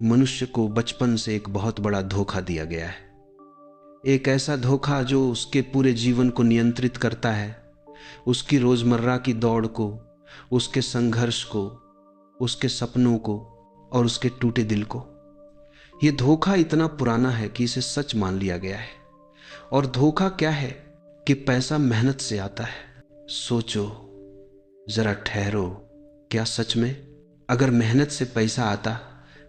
मनुष्य को बचपन से एक बहुत बड़ा धोखा दिया गया है। एक ऐसा धोखा जो उसके पूरे जीवन को नियंत्रित करता है, उसकी रोजमर्रा की दौड़ को, उसके संघर्ष को, उसके सपनों को और उसके टूटे दिल को। यह धोखा इतना पुराना है कि इसे सच मान लिया गया है। और धोखा क्या है कि पैसा मेहनत से आता है। सोचो, जरा ठहरो, क्या सच में अगर मेहनत से पैसा आता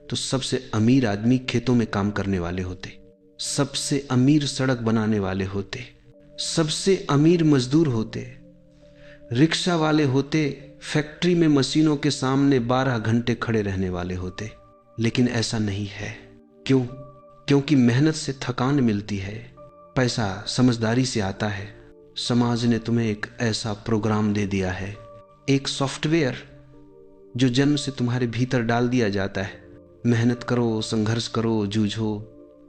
तो सबसे अमीर आदमी खेतों में काम करने वाले होते, सबसे अमीर सड़क बनाने वाले होते, सबसे अमीर मजदूर होते, रिक्शा वाले होते, फैक्ट्री में मशीनों के सामने 12 घंटे खड़े रहने वाले होते। लेकिन ऐसा नहीं है। क्यों? क्योंकि मेहनत से थकान मिलती है, पैसा समझदारी से आता है। समाज ने तुम्हें एक ऐसा प्रोग्राम दे दिया है, एक सॉफ्टवेयर जो जन्म से तुम्हारे भीतर डाल दिया जाता है। मेहनत करो, संघर्ष करो, जूझो,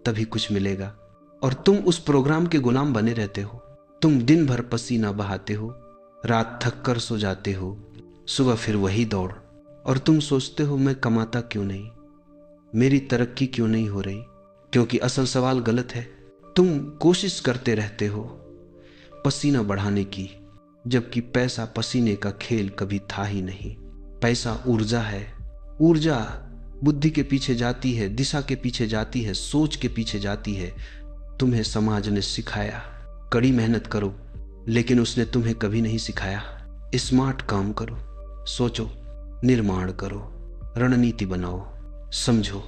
तभी कुछ मिलेगा। और तुम उस प्रोग्राम के गुलाम बने रहते हो। तुम दिन भर पसीना बहाते हो, रात थक कर सो जाते हो, सुबह फिर वही दौड़। और तुम सोचते हो मैं कमाता क्यों नहीं, मेरी तरक्की क्यों नहीं हो रही। क्योंकि असल सवाल गलत है। तुम कोशिश करते रहते हो पसीना बढ़ाने की, जबकि पैसा पसीने का खेल कभी था ही नहीं। पैसा ऊर्जा है। ऊर्जा बुद्धि के पीछे जाती है, दिशा के पीछे जाती है, सोच के पीछे जाती है। तुम्हें समाज ने सिखाया कड़ी मेहनत करो, लेकिन उसने तुम्हें कभी नहीं सिखाया स्मार्ट काम करो, सोचो, निर्माण करो, रणनीति बनाओ, समझो।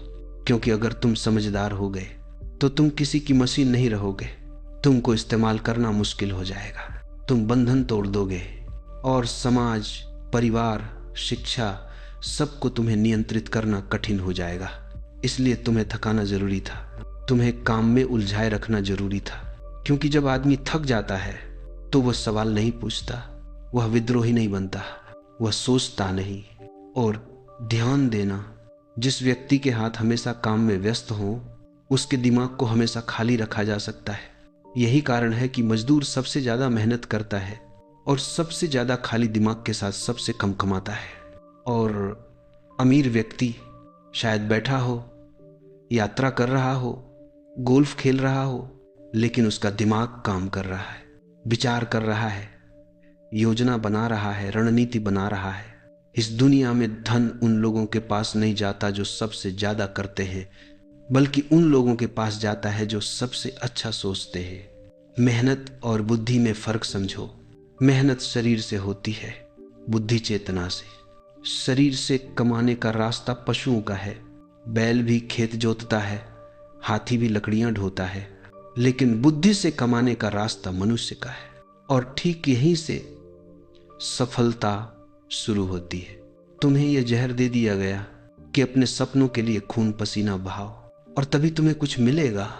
क्योंकि अगर तुम समझदार हो गए तो तुम किसी की मशीन नहीं रहोगे। तुमको इस्तेमाल करना मुश्किल हो जाएगा, तुम बंधन तोड़ दोगे और समाज, परिवार, शिक्षा, सबको तुम्हें नियंत्रित करना कठिन हो जाएगा। इसलिए तुम्हें थकाना जरूरी था, तुम्हें काम में उलझाए रखना जरूरी था। क्योंकि जब आदमी थक जाता है तो वह सवाल नहीं पूछता, वह विद्रोही नहीं बनता, वह सोचता नहीं। और ध्यान देना, जिस व्यक्ति के हाथ हमेशा काम में व्यस्त हो, उसके दिमाग को हमेशा खाली रखा जा सकता है। यही कारण है कि मजदूर सबसे ज्यादा मेहनत करता है और सबसे ज्यादा खाली दिमाग के साथ सबसे कम कमाता है। और अमीर व्यक्ति शायद बैठा हो, यात्रा कर रहा हो, गोल्फ खेल रहा हो, लेकिन उसका दिमाग काम कर रहा है, विचार कर रहा है, योजना बना रहा है, रणनीति बना रहा है। इस दुनिया में धन उन लोगों के पास नहीं जाता जो सबसे ज्यादा करते हैं, बल्कि उन लोगों के पास जाता है जो सबसे अच्छा सोचते हैं। मेहनत और बुद्धि में फर्क समझो। मेहनत शरीर से होती है, बुद्धि चेतना से। शरीर से कमाने का रास्ता पशुओं का है, बैल भी खेत जोतता है, हाथी भी लकड़ियां ढोता है, लेकिन बुद्धि से कमाने का रास्ता मनुष्य का है। और ठीक यहीं से सफलता शुरू होती है। तुम्हें यह जहर दे दिया गया कि अपने सपनों के लिए खून पसीना बहाओ और तभी तुम्हें कुछ मिलेगा।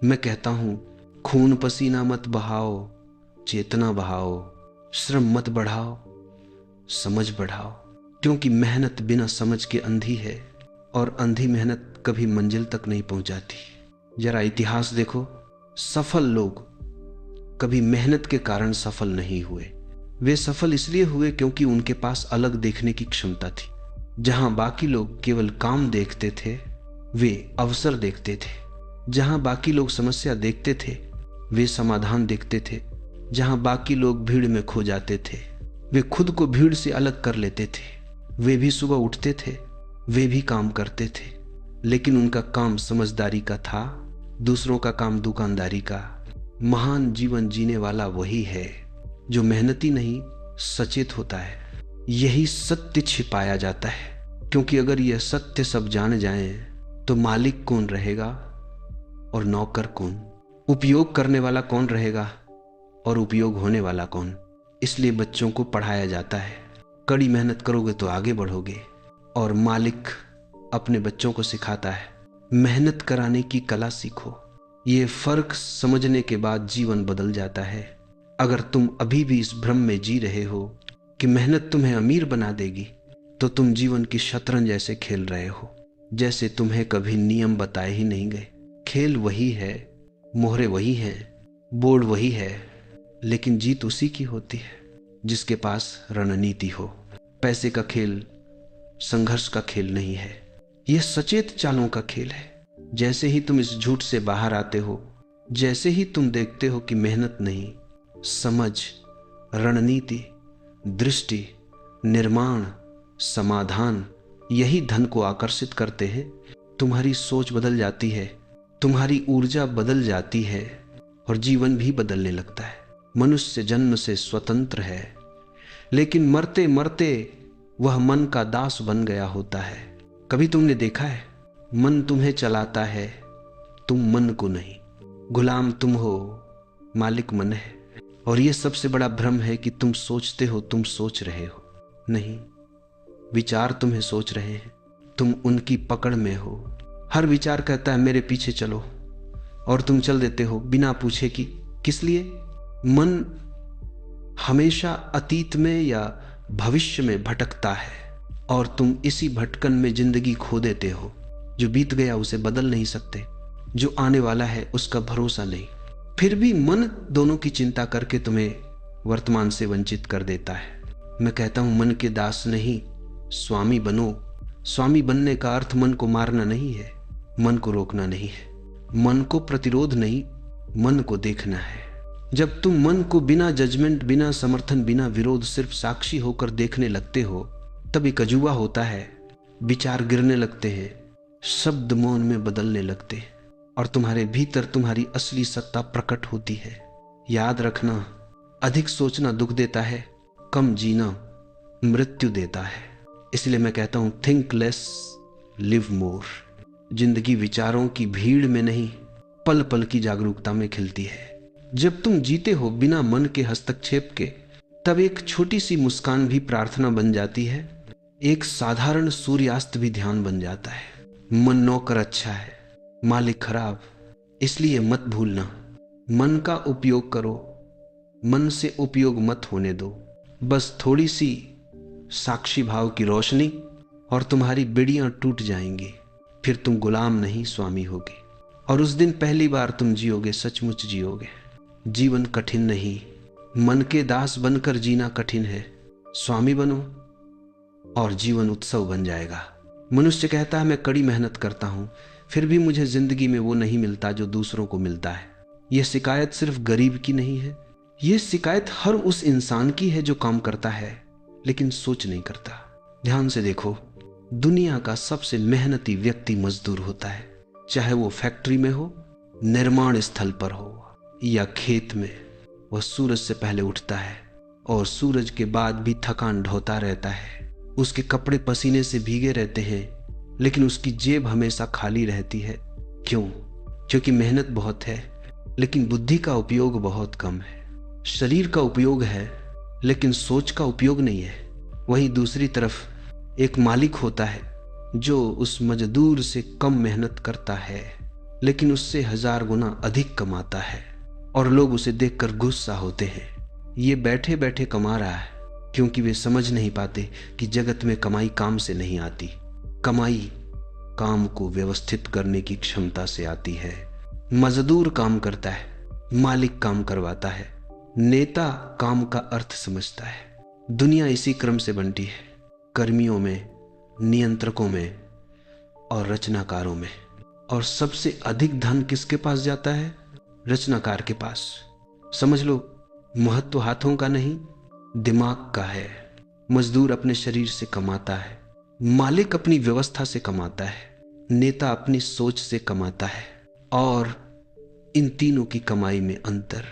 मैं कहता हूं, खून पसीना मत बहाओ, चेतना बहाओ, श्रम मत बढ़ाओ, समझ बढ़ाओ। क्योंकि मेहनत बिना समझ के अंधी है और अंधी मेहनत कभी मंजिल तक नहीं पहुंचाती। जरा इतिहास देखो, सफल लोग कभी मेहनत के कारण सफल नहीं हुए। वे सफल इसलिए हुए क्योंकि उनके पास अलग देखने की क्षमता थी। जहां बाकी लोग केवल काम देखते थे, वे अवसर देखते थे। जहां बाकी लोग समस्या देखते थे, वे समाधान देखते थे। जहां बाकी लोग भीड़ में खो जाते थे, वे खुद को भीड़ से अलग कर लेते थे। वे भी सुबह उठते थे, वे भी काम करते थे, लेकिन उनका काम समझदारी का था, दूसरों का काम दुकानदारी का। महान जीवन जीने वाला वही है जो मेहनती नहीं, सचेत होता है। यही सत्य छिपाया जाता है, क्योंकि अगर यह सत्य सब जान जाएं तो मालिक कौन रहेगा और नौकर कौन, उपयोग करने वाला कौन रहेगा और उपयोग होने वाला कौन। इसलिए बच्चों को पढ़ाया जाता है, कड़ी मेहनत करोगे तो आगे बढ़ोगे। और मालिक अपने बच्चों को सिखाता है, मेहनत कराने की कला सीखो। ये फर्क समझने के बाद जीवन बदल जाता है। अगर तुम अभी भी इस भ्रम में जी रहे हो कि मेहनत तुम्हें अमीर बना देगी, तो तुम जीवन की शतरंज ऐसे खेल रहे हो जैसे तुम्हें कभी नियम बताए ही नहीं गए। खेल वही है, मोहरे वही हैं, बोर्ड वही है, लेकिन जीत उसी की होती है जिसके पास रणनीति हो। पैसे का खेल संघर्ष का खेल नहीं है। यह सचेत चालों का खेल है। जैसे ही तुम इस झूठ से बाहर आते हो, जैसे ही तुम देखते हो कि मेहनत नहीं, समझ, रणनीति, दृष्टि, निर्माण, समाधान यही धन को आकर्षित करते हैं, तुम्हारी सोच बदल जाती है, तुम्हारी ऊर्जा बदल जाती है और जीवन भी बदलने लगता है। मनुष्य जन्म से स्वतंत्र है, लेकिन मरते मरते वह मन का दास बन गया होता है। कभी तुमने देखा है, मन तुम्हें चलाता है, तुम मन को नहीं। गुलाम तुम हो, मालिक मन है। और यह सबसे बड़ा भ्रम है कि तुम सोचते हो तुम सोच रहे हो। नहीं, विचार तुम्हें सोच रहे हैं, तुम उनकी पकड़ में हो। हर विचार कहता है मेरे पीछे चलो, और तुम चल देते हो बिना पूछे कि किस लिए। मन हमेशा अतीत में या भविष्य में भटकता है और तुम इसी भटकन में जिंदगी खो देते हो। जो बीत गया उसे बदल नहीं सकते, जो आने वाला है उसका भरोसा नहीं। फिर भी मन दोनों की चिंता करके तुम्हें वर्तमान से वंचित कर देता है। मैं कहता हूं मन के दास नहीं, स्वामी बनो। स्वामी बनने का अर्थ मन को मारना नहीं है, मन को रोकना नहीं है, मन को प्रतिरोध नहीं, मन को देखना है। जब तुम मन को बिना जजमेंट, बिना समर्थन, बिना विरोध सिर्फ साक्षी होकर देखने लगते हो, तब एक अजूबा होता है। विचार गिरने लगते हैं, शब्द मौन में बदलने लगते हैं और तुम्हारे भीतर तुम्हारी असली सत्ता प्रकट होती है। याद रखना, अधिक सोचना दुख देता है, कम जीना मृत्यु देता है। इसलिए मैं कहता हूं थिंक लेस, लिव मोर। जिंदगी विचारों की भीड़ में नहीं, पल पल की जागरूकता में खिलती है। जब तुम जीते हो बिना मन के हस्तक्षेप के, तब एक छोटी सी मुस्कान भी प्रार्थना बन जाती है, एक साधारण सूर्यास्त भी ध्यान बन जाता है। मन नौकर अच्छा है, मालिक खराब, इसलिए मत भूलना। मन का उपयोग करो, मन से उपयोग मत होने दो। बस थोड़ी सी साक्षी भाव की रोशनी और तुम्हारी बेड़ियां टूट जाएंगी। फिर तुम गुलाम नहीं, स्वामी होगे। और उस दिन पहली बार तुम जियोगे, सचमुच जियोगे। जीवन कठिन नहीं, मन के दास बनकर जीना कठिन है। स्वामी बनो और जीवन उत्सव बन जाएगा। मनुष्य कहता है मैं कड़ी मेहनत करता हूं, फिर भी मुझे जिंदगी में वो नहीं मिलता जो दूसरों को मिलता है। यह शिकायत सिर्फ गरीब की नहीं है, यह शिकायत हर उस इंसान की है जो काम करता है लेकिन सोच नहीं करता। ध्यान से देखो, दुनिया का सबसे मेहनती व्यक्ति मजदूर होता है, चाहे वो फैक्ट्री में हो, निर्माण स्थल पर हो या खेत में। वह सूरज से पहले उठता है और सूरज के बाद भी थकान ढोता रहता है। उसके कपड़े पसीने से भीगे रहते हैं, लेकिन उसकी जेब हमेशा खाली रहती है। क्यों? क्योंकि मेहनत बहुत है लेकिन बुद्धि का उपयोग बहुत कम है। शरीर का उपयोग है लेकिन सोच का उपयोग नहीं है। वहीं दूसरी तरफ एक मालिक होता है जो उस मजदूर से कम मेहनत करता है लेकिन उससे 1000 गुना अधिक कमाता है, और लोग उसे देखकर गुस्सा होते हैं। ये बैठे बैठे कमा रहा है, क्योंकि वे समझ नहीं पाते कि जगत में कमाई काम से नहीं आती। कमाई काम को व्यवस्थित करने की क्षमता से आती है। मजदूर काम करता है, मालिक काम करवाता है, नेता काम का अर्थ समझता है। दुनिया इसी क्रम से बनती है, कर्मियों में, नियंत्रकों में और रचनाकारों में। और सबसे अधिक धन किसके पास जाता है? रचनाकार के पास। समझ लो, महत्व हाथों का नहीं, दिमाग का है। मजदूर अपने शरीर से कमाता है, मालिक अपनी व्यवस्था से कमाता है, नेता अपनी सोच से कमाता है। और इन तीनों की कमाई में अंतर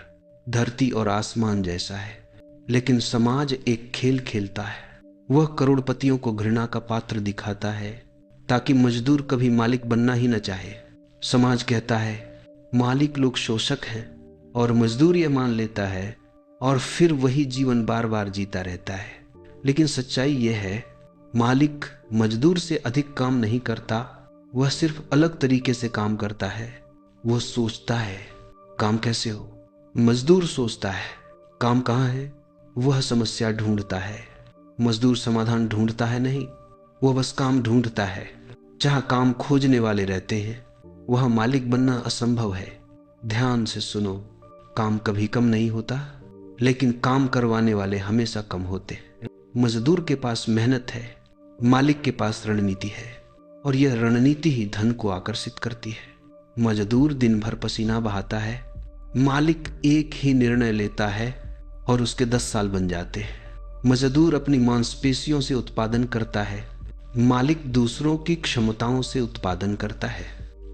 धरती और आसमान जैसा है। लेकिन समाज एक खेल खेलता है। वह करोड़पतियों को घृणा का पात्र दिखाता है ताकि मजदूर कभी मालिक बनना ही न चाहे। समाज कहता है मालिक लोग शोषक हैं, और मजदूर यह मान लेता है और फिर वही जीवन बार बार जीता रहता है। लेकिन सच्चाई यह है, मालिक मजदूर से अधिक काम नहीं करता, वह सिर्फ अलग तरीके से काम करता है। वह सोचता है काम कैसे हो, मजदूर सोचता है काम कहाँ है। वह समस्या ढूंढता है, मजदूर समाधान ढूंढता है नहीं, वह बस काम ढूंढता है। जहाँ काम खोजने वाले रहते हैं वहाँ मालिक बनना असंभव है। ध्यान से सुनो, काम कभी कम नहीं होता, लेकिन काम करवाने वाले हमेशा कम होते हैं। मजदूर के पास मेहनत है, मालिक के पास रणनीति है। और यह रणनीति ही धन को आकर्षित करती है। मजदूर दिन भर पसीना बहाता है, मालिक एक ही निर्णय लेता है और उसके 10 साल बन जाते हैं। मजदूर अपनी मांसपेशियों से उत्पादन करता है, मालिक दूसरों की क्षमताओं से उत्पादन करता है।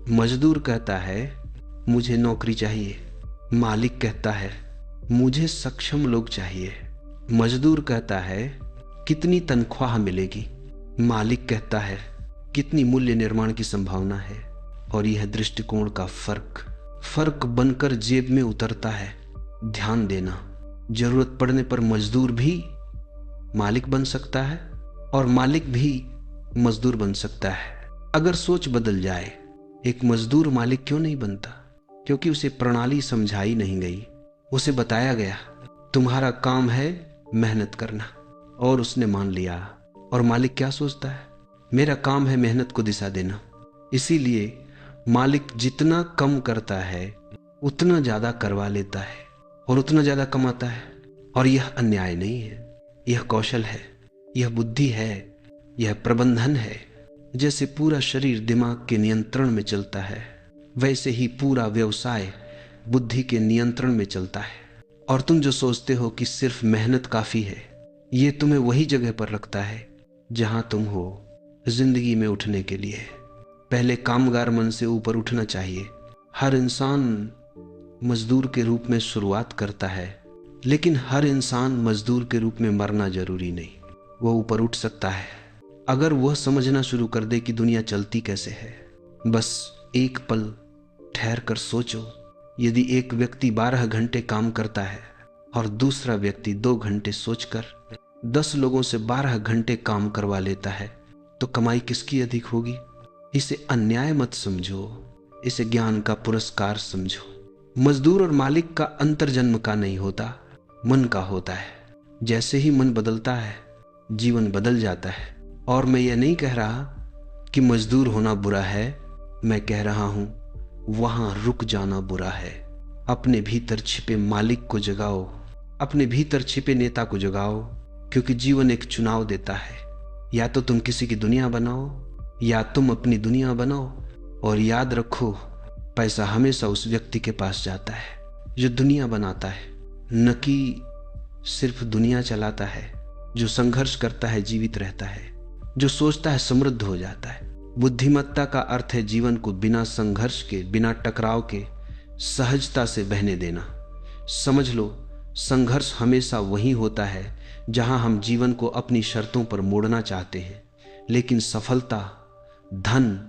मजदूर कहता है मुझे नौकरी चाहिए, मालिक कहता है मुझे सक्षम लोग चाहिए। मजदूर कहता है कितनी तनख्वाह मिलेगी, मालिक कहता है कितनी मूल्य निर्माण की संभावना है। और यह दृष्टिकोण का फर्क बनकर जेब में उतरता है। ध्यान देना, जरूरत पड़ने पर मजदूर भी मालिक बन सकता है और मालिक भी मजदूर बन सकता है, अगर सोच बदल जाए। एक मजदूर मालिक क्यों नहीं बनता? क्योंकि उसे प्रणाली समझाई नहीं गई। उसे बताया गया तुम्हारा काम है मेहनत करना, और उसने मान लिया। और मालिक क्या सोचता है? मेरा काम है मेहनत को दिशा देना। इसीलिए मालिक जितना कम करता है उतना ज्यादा करवा लेता है और उतना ज्यादा कमाता है। और यह अन्याय नहीं है, यह कौशल है, यह बुद्धि है, यह प्रबंधन है। जैसे पूरा शरीर दिमाग के नियंत्रण में चलता है, वैसे ही पूरा व्यवसाय बुद्धि के नियंत्रण में चलता है। और तुम जो सोचते हो कि सिर्फ मेहनत काफी है, ये तुम्हें वही जगह पर रखता है जहां तुम हो जिंदगी में उठने के लिए। पहले कामगार मन से ऊपर उठना चाहिए। हर इंसान मजदूर के रूप में शुरुआत करता है, लेकिन हर इंसान मजदूर के रूप में मरना जरूरी नहीं। वह ऊपर उठ सकता है अगर वह समझना शुरू कर दे कि दुनिया चलती कैसे है। बस एक पल ठहर कर सोचो, यदि एक व्यक्ति 12 घंटे काम करता है और दूसरा व्यक्ति 2 घंटे सोचकर 10 लोगों से 12 घंटे काम करवा लेता है, तो कमाई किसकी अधिक होगी? इसे अन्याय मत समझो, इसे ज्ञान का पुरस्कार समझो। मजदूर और मालिक का अंतर जन्म का नहीं होता, मन का होता है। जैसे ही मन बदलता है जीवन बदल जाता है। और मैं ये नहीं कह रहा कि मजदूर होना बुरा है, मैं कह रहा हूं वहां रुक जाना बुरा है। अपने भीतर छिपे मालिक को जगाओ, अपने भीतर छिपे नेता को जगाओ, क्योंकि जीवन एक चुनाव देता है। या तो तुम किसी की दुनिया बनाओ या तुम अपनी दुनिया बनाओ। और याद रखो, पैसा हमेशा उस व्यक्ति के पास जाता है जो दुनिया बनाता है, न कि सिर्फ दुनिया चलाता है। जो संघर्ष करता है जीवित रहता है, जो सोचता है समृद्ध हो जाता है। बुद्धिमत्ता का अर्थ है जीवन को बिना संघर्ष के, बिना टकराव के सहजता से बहने देना। समझ लो, संघर्ष हमेशा वही होता है जहां हम जीवन को अपनी शर्तों पर मोड़ना चाहते हैं। लेकिन सफलता, धन,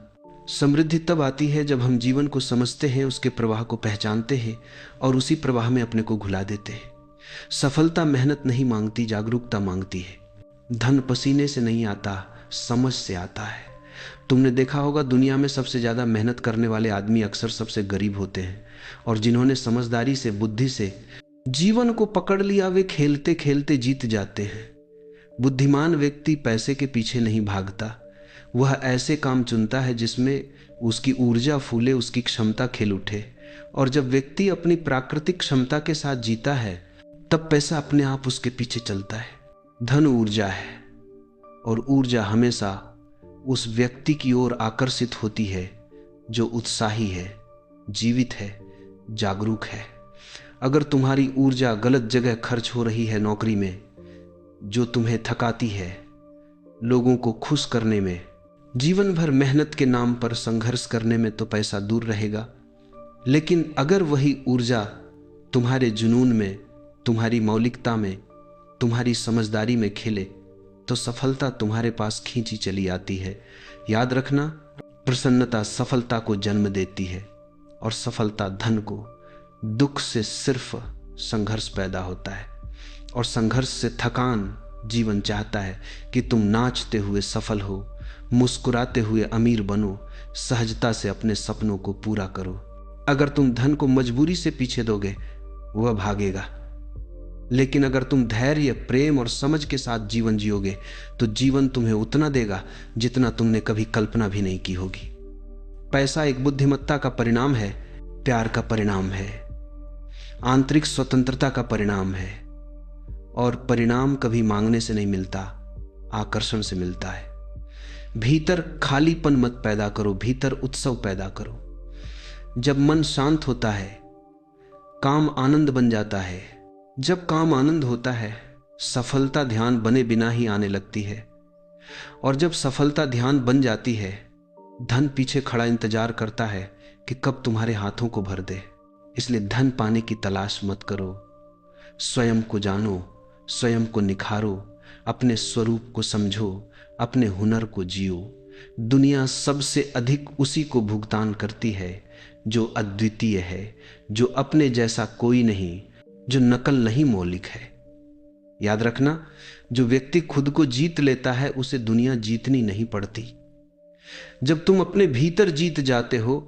समृद्धि तब आती है जब हम जीवन को समझते हैं, उसके प्रवाह को पहचानते हैं और उसी प्रवाह में अपने को घुला देते हैं। सफलता मेहनत नहीं मांगती, जागरूकता मांगती है। धन पसीने से नहीं आता, समझ से आता है। तुमने देखा होगा दुनिया में सबसे ज्यादा मेहनत करने वाले आदमी अक्सर सबसे गरीब होते हैं, और जिन्होंने समझदारी से, बुद्धि से जीवन को पकड़ लिया, वे खेलते खेलते जीत जाते हैं। बुद्धिमान व्यक्ति पैसे के पीछे नहीं भागता, वह ऐसे काम चुनता है जिसमें उसकी ऊर्जा फूले, उसकी क्षमता खिल उठे। और जब व्यक्ति अपनी प्राकृतिक क्षमता के साथ जीता है, तब पैसा अपने आप उसके पीछे चलता है। धन ऊर्जा है, और ऊर्जा हमेशा उस व्यक्ति की ओर आकर्षित होती है जो उत्साही है, जीवित है, जागरूक है। अगर तुम्हारी ऊर्जा गलत जगह खर्च हो रही है, नौकरी में जो तुम्हें थकाती है, लोगों को खुश करने में, जीवन भर मेहनत के नाम पर संघर्ष करने में, तो पैसा दूर रहेगा। लेकिन अगर वही ऊर्जा तुम्हारे जुनून में, तुम्हारी मौलिकता में, तुम्हारी समझदारी में खिले, तो सफलता तुम्हारे पास खींची चली आती है। याद रखना, प्रसन्नता सफलता को जन्म देती है, और सफलता धन को। दुख से सिर्फ संघर्ष पैदा होता है, और संघर्ष से थकान। जीवन चाहता है कि तुम नाचते हुए सफल हो, मुस्कुराते हुए अमीर बनो, सहजता से अपने सपनों को पूरा करो। अगर तुम धन को मजबूरी से पीछे दोगे, वह भागेगा। लेकिन अगर तुम धैर्य, प्रेम और समझ के साथ जीवन जियोगे, तो जीवन तुम्हें उतना देगा जितना तुमने कभी कल्पना भी नहीं की होगी। पैसा एक बुद्धिमत्ता का परिणाम है, प्यार का परिणाम है, आंतरिक स्वतंत्रता का परिणाम है। और परिणाम कभी मांगने से नहीं मिलता, आकर्षण से मिलता है। भीतर खालीपन मत पैदा करो, भीतर उत्सव पैदा करो। जब मन शांत होता है, काम आनंद बन जाता है। जब काम आनंद होता है, सफलता ध्यान बने बिना ही आने लगती है। और जब सफलता ध्यान बन जाती है, धन पीछे खड़ा इंतजार करता है कि कब तुम्हारे हाथों को भर दे। इसलिए धन पाने की तलाश मत करो, स्वयं को जानो, स्वयं को निखारो, अपने स्वरूप को समझो, अपने हुनर को जियो। दुनिया सबसे अधिक उसी को भुगतान करती है जो अद्वितीय है, जो अपने जैसा कोई नहीं, जो नकल नहीं मौलिक है। याद रखना, जो व्यक्ति खुद को जीत लेता है उसे दुनिया जीतनी नहीं पड़ती। जब तुम अपने भीतर जीत जाते हो,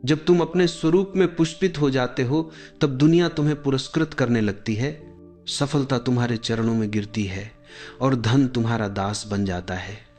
जब तुम अपने स्वरूप में पुष्पित हो जाते हो, तब दुनिया तुम्हें पुरस्कृत करने लगती है, सफलता तुम्हारे चरणों में गिरती है और धन तुम्हारा दास बन जाता है।